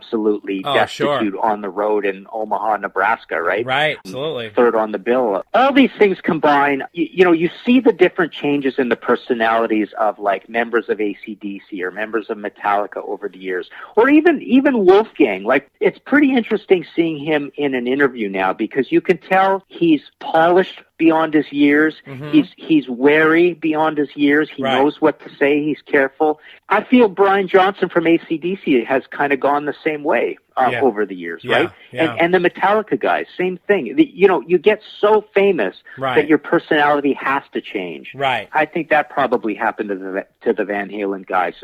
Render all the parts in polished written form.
absolutely destitute on the road in Omaha, Nebraska, right? Right, absolutely. Third on the bill. All these things combine, you see the different changes in the personalities of like members of AC/DC or members of Metallica over the years, or even Wolfgang. Like, it's pretty interesting seeing him in an interview now, because you can tell he's polished beyond his years. He's wary beyond his years. He knows what to say. He's careful. I feel Brian Johnson from AC/DC has kind of gone the same way over the years, right? Yeah. And the Metallica guys, same thing. You get so famous that your personality has to change. Right. I think that probably happened to the Van Halen guys,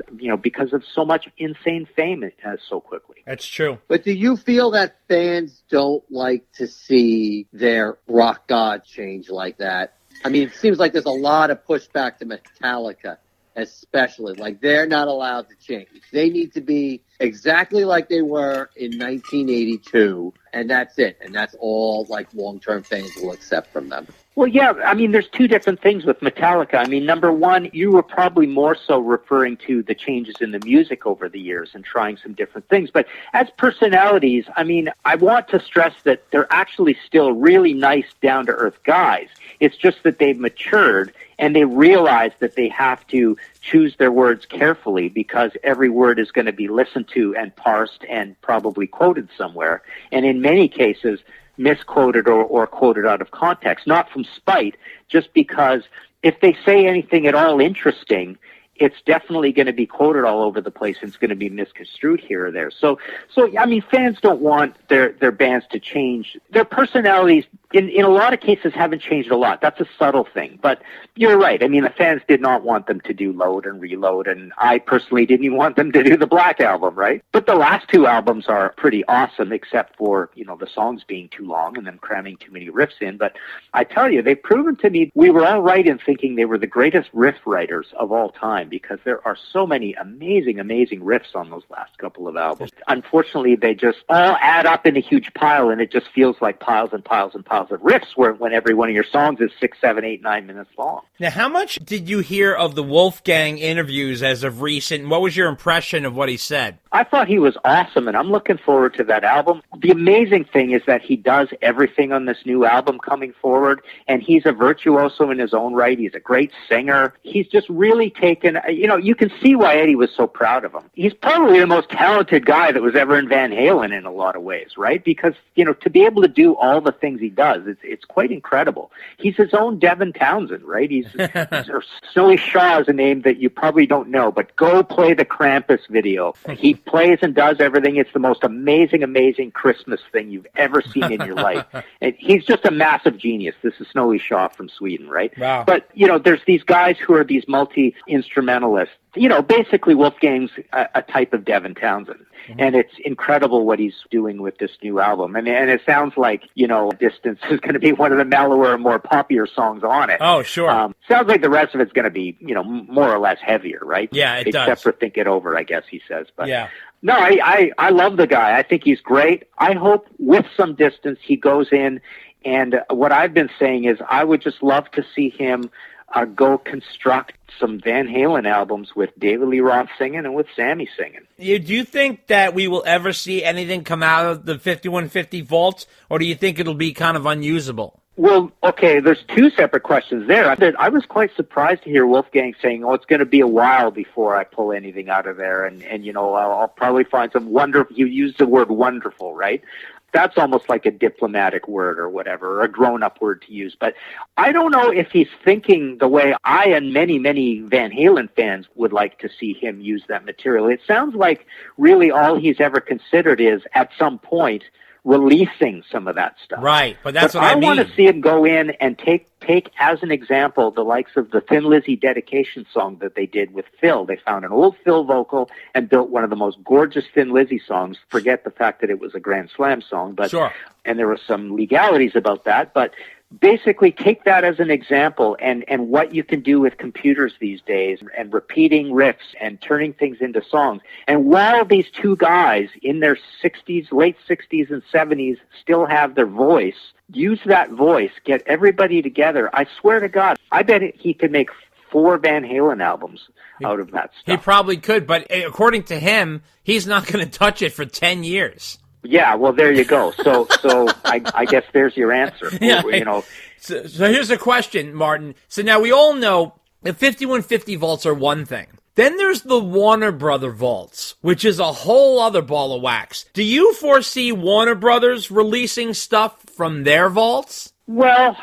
because of so much insane fame so quickly. That's true. But do you feel that fans don't like to see their rock god change like that? I mean, it seems like there's a lot of pushback to Metallica, especially. Like, they're not allowed to change. They need to be exactly like they were in 1982, and that's it. And that's all, like, long-term fans will accept from them. Well, yeah, I mean, there's two different things with Metallica. I mean, number one, you were probably more so referring to the changes in the music over the years and trying some different things. But as personalities, I mean, I want to stress that they're actually still really nice, down-to-earth guys. It's just that they've matured and they realize that they have to choose their words carefully, because every word is going to be listened to and parsed and probably quoted somewhere. And in many cases, misquoted or quoted out of context, not from spite, just because if they say anything at all interesting, it's definitely going to be quoted all over the place, and it's going to be misconstrued here or there. So I mean, fans don't want their bands to change. Their personalities, in a lot of cases, haven't changed a lot. That's a subtle thing. But you're right. I mean, the fans did not want them to do Load and Reload, and I personally didn't even want them to do the Black Album, right? But the last two albums are pretty awesome, except for, the songs being too long and them cramming too many riffs in. But I tell you, they've proven to me we were all right in thinking they were the greatest riff writers of all time, because there are so many amazing riffs on those last couple of albums. Unfortunately, they just all add up in a huge pile, and it just feels like piles and piles and piles of riffs when every one of your songs is 6, 7, 8, 9 minutes long. Now, how much did you hear of the Wolfgang interviews as of recent? What was your impression of what he said? I thought he was awesome, and I'm looking forward to that album. The amazing thing is that he does everything on this new album coming forward, and he's a virtuoso in his own right. He's a great singer. He's just really taken, you can see why Eddie was so proud of him. He's probably the most talented guy that was ever in Van Halen in a lot of ways, right? Because, to be able to do all the things he does, it's quite incredible. He's his own Devin Townsend, right? Or Snowy Shaw is a name that you probably don't know, but go play the Krampus video. He plays and does everything. It's the most amazing Christmas thing you've ever seen in your life. And he's just a massive genius. This is Snowy Shaw from Sweden, right? Wow. But, there's these guys who are these multi-instrumentalists. Basically Wolfgang's a type of Devin Townsend. Mm-hmm. And it's incredible what he's doing with this new album. And it sounds like, Distance is going to be one of the mellower, more poppier songs on it. Oh, sure. Sounds like the rest of it's going to be, more or less heavier, right? Yeah, it does. Except for Think It Over, I guess he says. But yeah. No, I love the guy. I think he's great. I hope with some distance he goes in. And what I've been saying is I would just love to see him go construct some Van Halen albums with David Lee Roth singing and with Sammy singing. Do you think that we will ever see anything come out of the 5150 vault, or do you think it'll be kind of unusable? Well, okay, there's two separate questions there. I was quite surprised to hear Wolfgang saying, it's going to be a while before I pull anything out of there, and I'll probably find some wonderful, you used the word wonderful, right? That's almost like a diplomatic word or whatever, or a grown-up word to use. But I don't know if he's thinking the way I and many, many Van Halen fans would like to see him use that material. It sounds like really all he's ever considered is, at some point, releasing some of that stuff. Right, but what I mean. I want to see him go in and take as an example the likes of the Thin Lizzy dedication song that they did with Phil. They found an old Phil vocal and built one of the most gorgeous Thin Lizzy songs. Forget the fact that it was a Grand Slam song, but sure. And there were some legalities about that, but basically take that as an example and what you can do with computers these days and repeating riffs and turning things into songs. And while these two guys in their 60s, late 60s and 70s still have their voice, use that voice, get everybody together. I swear to God, I bet he could make 4 Van Halen albums out of that stuff. He probably could, but according to him, he's not going to touch it for 10 years. Yeah, well, there you go. So I guess there's your answer. Yeah. You know. So here's a question, Martin. So now we all know the 5150 vaults are one thing. Then there's the Warner Brother vaults, which is a whole other ball of wax. Do you foresee Warner Brothers releasing stuff from their vaults? Well,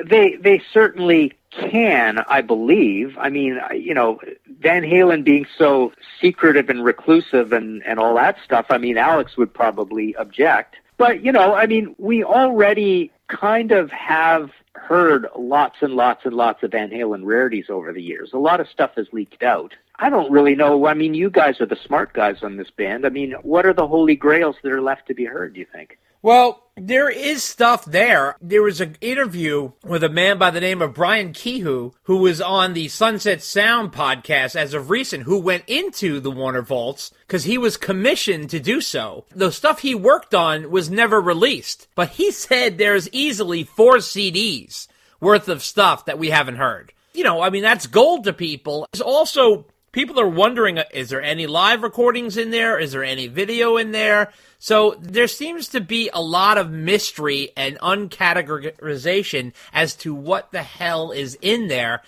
they certainly can, I believe. I mean, you know, Van Halen being so secretive and reclusive and all that stuff, I mean, Alex would probably object. But, you know, I mean, we already kind of have heard lots and lots and lots of Van Halen rarities over the years. A lot of stuff has leaked out. I don't really know. I mean, you guys are the smart guys on this band. I mean, what are the holy grails that are left to be heard, do you think? Well, there is stuff there. There was an interview with a man by the name of Brian Kehoe, who was on the Sunset Sound podcast as of recent, who went into the Warner Vaults because he was commissioned to do so. The stuff he worked on was never released, but he said there's easily 4 CDs worth of stuff that we haven't heard. You know, I mean, that's gold to people. There's also, people are wondering, is there any live recordings in there? Is there any video in there? So there seems to be a lot of mystery and uncategorization as to what the hell is in there.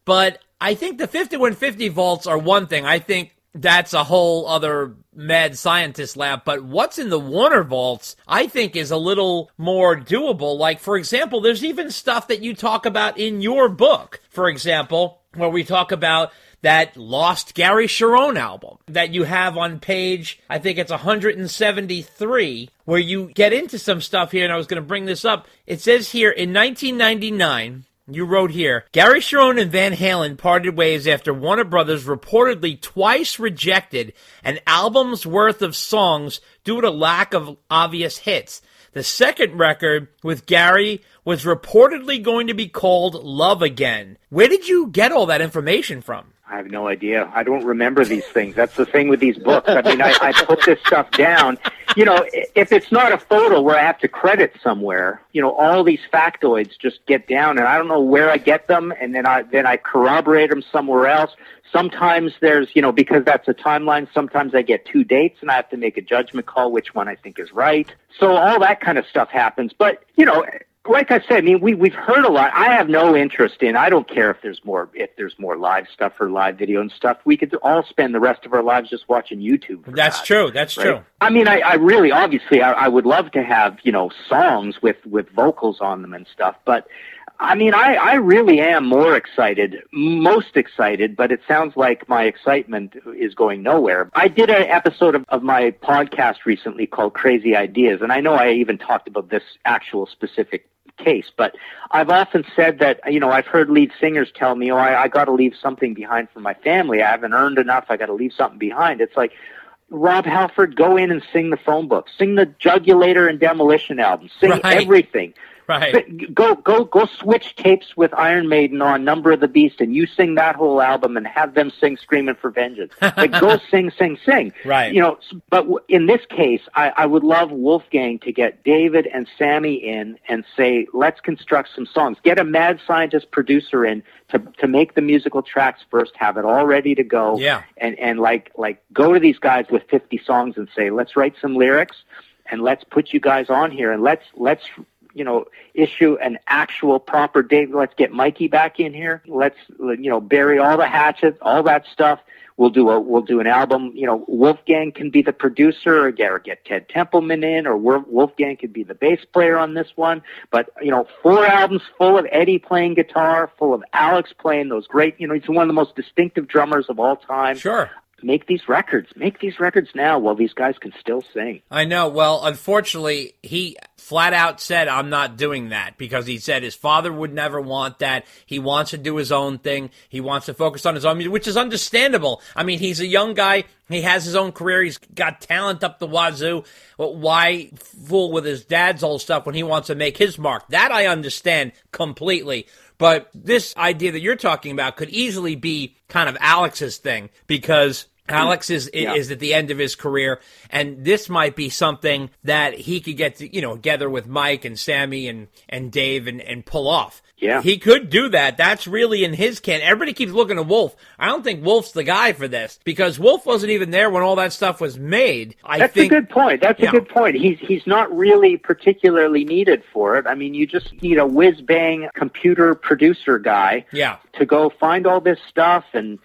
But I think the 5150 vaults are one thing. I think that's a whole other mad scientist lab. But what's in the Warner vaults, I think, is a little more doable. Like, for example, there's even stuff that you talk about in your book. For example, where we talk about that lost Gary Cherone album that you have on page, I think it's 173, where you get into some stuff here, and I was going to bring this up. It says here, in 1999, you wrote here, Gary Cherone and Van Halen parted ways after Warner Brothers reportedly twice rejected an album's worth of songs due to lack of obvious hits. The second record with Gary was reportedly going to be called Love Again. Where did you get all that information from? I have no idea. I don't remember these things. That's the thing with these books. I mean, I put this stuff down. You know, if it's not a photo where I have to credit somewhere, you know, all these factoids just get down, and I don't know where I get them, and then I corroborate them somewhere else. Sometimes there's, you know, because that's a timeline, sometimes I get 2 dates, and I have to make a judgment call which one I think is right. So all that kind of stuff happens. But, you know, like I said, I mean, we've heard a lot. I have no interest in. I don't care if there's more live stuff or live video and stuff. We could all spend the rest of our lives just watching YouTube. That's true. That's right? true. I mean, I really, obviously, I would love to have, you know, songs with vocals on them and stuff. But I mean, I really am most excited, but it sounds like my excitement is going nowhere. I did an episode of my podcast recently called Crazy Ideas, and I know I even talked about this actual specific case, but I've often said that, you know, I've heard lead singers tell me, I got to leave something behind for my family. I haven't earned enough. I got to leave something behind. It's like, Rob Halford, go in and sing the phone book. Sing the Jugulator and Demolition album. Sing everything. Right. Go switch tapes with Iron Maiden on Number of the Beast, and you sing that whole album and have them sing Screaming for Vengeance. Like, go sing. Right. You know, but in this case, I would love Wolfgang to get David and Sammy in and say, let's construct some songs. Get a mad scientist producer in to make the musical tracks first, have it all ready to go. Yeah. And like go to these guys with 50 songs and say, let's write some lyrics and let's put you guys on here and let's you know, issue an actual proper date. Let's get Mikey back in here. Let's, you know, bury all the hatchets, all that stuff. We'll do an album. You know, Wolfgang can be the producer, or get Ted Templeman in, or Wolfgang could be the bass player on this one. But, you know, 4 albums full of Eddie playing guitar, full of Alex playing those great, you know, he's one of the most distinctive drummers of all time. Sure. Make these records now while these guys can still sing. I know. Well, unfortunately, he flat out said, I'm not doing that, because he said his father would never want that. He wants to do his own thing. He wants to focus on his own music, which is understandable. I mean, he's a young guy. He has his own career. He's got talent up the wazoo. Well, why fool with his dad's old stuff when he wants to make his mark? That I understand completely. But this idea that you're talking about could easily be kind of Alex's thing, because Alex is at the end of his career, and this might be something that he could get together with Mike and Sammy and Dave and pull off. Yeah. He could do that. That's really in his can. Everybody keeps looking at Wolf. I don't think Wolf's the guy for this, because Wolf wasn't even there when all that stuff was made. That's a good point. That's a good point. He's not really particularly needed for it. I mean, you just need a whiz-bang computer producer guy to go find all this stuff and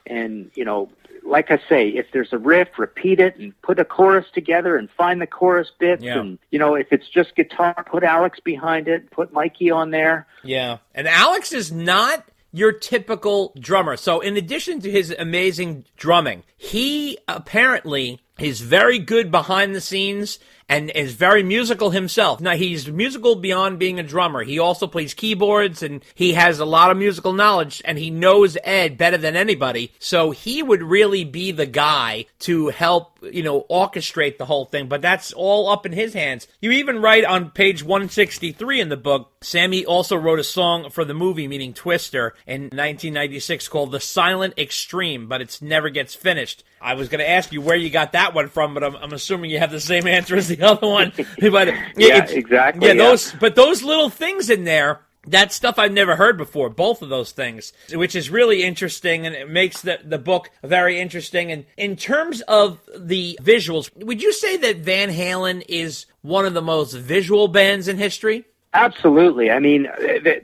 like I say, if there's a riff, repeat it and put a chorus together and find the chorus bits. Yeah. And, if it's just guitar, put Alex behind it, put Mikey on there. Yeah. And Alex is not your typical drummer. So in addition to his amazing drumming, he apparently is very good behind the scenes and is very musical himself. Now, he's musical beyond being a drummer. He also plays keyboards, and he has a lot of musical knowledge, and he knows Ed better than anybody. So he would really be the guy to help, orchestrate the whole thing. But that's all up in his hands. You even write on page 163 in the book, Sammy also wrote a song for the movie, meaning Twister, in 1996 called The Silent Extreme, but it never gets finished. I was going to ask you where you got that one from, but I'm assuming you have the same answer as the other one. But exactly. Yeah, those little things in there, that's stuff I've never heard before, both of those things, which is really interesting, and it makes the book very interesting. And in terms of the visuals, would you say that Van Halen is one of the most visual bands in history? Absolutely. I mean,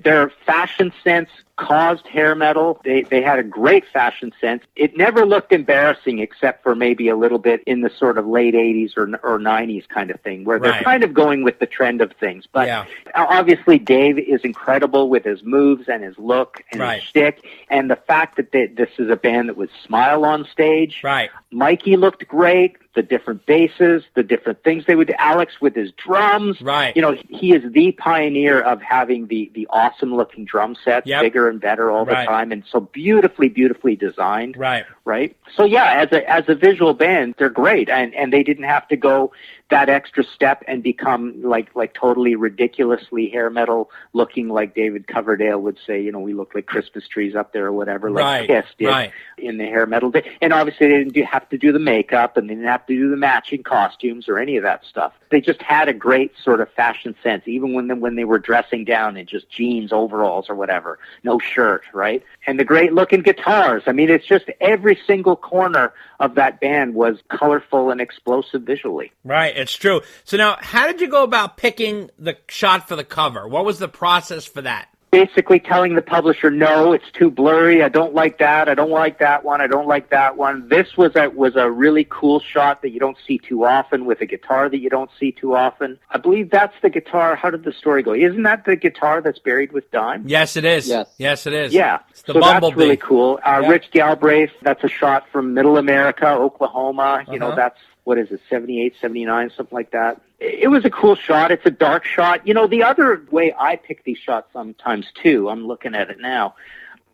their fashion sense caused hair metal. They had a great fashion sense. It never looked embarrassing except for maybe a little bit in the sort of late 80s or 90s kind of thing, where they're kind of going with the trend of things. But obviously Dave is incredible with his moves and his look and his shtick, and the fact that this is a band that would smile on stage. Right. Mikey looked great. The different basses, the different things they would do. Alex with his drums. Right. He is the pioneer of having the awesome-looking drum sets, bigger and better all the time, and so beautifully designed. Right. Right. So, as a visual band, they're great, and they didn't have to go that extra step and become like totally ridiculously hair metal looking, like David Coverdale would say, we look like Christmas trees up there or whatever, like Kiss did in the hair metal. And obviously they didn't have to do the makeup, and they didn't have to do the matching costumes or any of that stuff. They just had a great sort of fashion sense, even when they were dressing down in just jeans, overalls or whatever, no shirt, right? And the great looking guitars. I mean, it's just every single corner of that band was colorful and explosive visually. Right, it's true. So now, how did you go about picking the shot for the cover? What was the process for that? Basically telling the publisher, no, it's too blurry. I don't like that. I don't like that one. I don't like that one. This was a really cool shot that you don't see too often, with a guitar that you don't see too often. I believe that's the guitar. How did the story go? Isn't that the guitar that's buried with Dime? Yes, it is. Yes, it is. Yeah. It's the so Bumblebee. That's really cool. Rich Galbraith, that's a shot from Middle America, Oklahoma. That's, what is it, 78, 79, something like that. It was a cool shot. It's a dark shot. The other way I pick these shots sometimes, too, I'm looking at it now,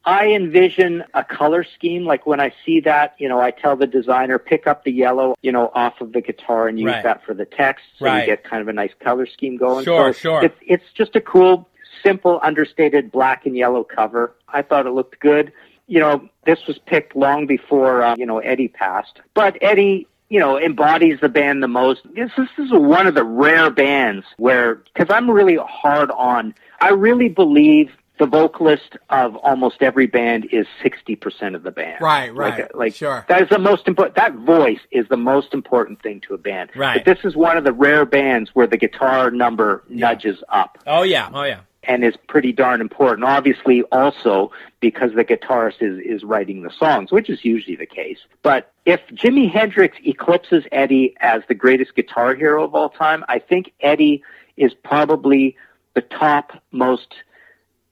I envision a color scheme. Like when I see that, I tell the designer, pick up the yellow, off of the guitar and use that for the text. So you get kind of a nice color scheme going. Sure. It's just a cool, simple, understated black and yellow cover. I thought it looked good. This was picked long before, Eddie passed. But Eddie, embodies the band the most. This is one of the rare bands where, because I'm really hard on, I really believe the vocalist of almost every band is 60% of the band. Right. Sure. That is the most important, that voice is the most important thing to a band. Right. But this is one of the rare bands where the guitar number nudges up. Oh, yeah. And is pretty darn important. Obviously, also because the guitarist is writing the songs, which is usually the case. But if Jimi Hendrix eclipses Eddie as the greatest guitar hero of all time, I think Eddie is probably the top most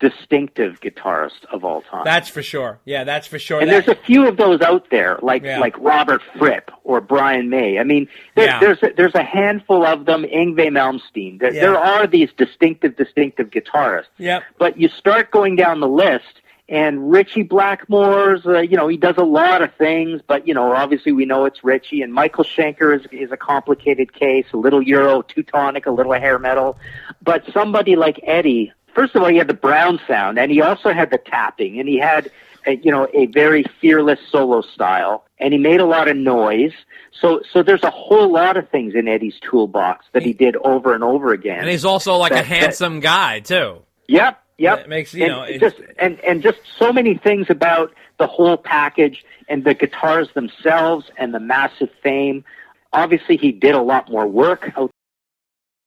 distinctive guitarist of all time. That's for sure. Yeah, that's for sure. And there's a few of those out there, like Robert Fripp or Brian May. I mean, there's a handful of them. Yngwie Malmsteen. There are these distinctive guitarists. Yep. But you start going down the list, and Ritchie Blackmore's, he does a lot of things, but, obviously we know it's Ritchie. And Michael Schenker is a complicated case, a little Euro, Teutonic, a little hair metal. But somebody like Eddie, first of all, he had the Brown sound, and he also had the tapping, and he had, a very fearless solo style. and he made a lot of noise. So there's a whole lot of things in Eddie's toolbox that he did over and over again. And he's also like a handsome guy too. Yep. It makes just so many things about the whole package and the guitars themselves and the massive fame. Obviously, he did a lot more work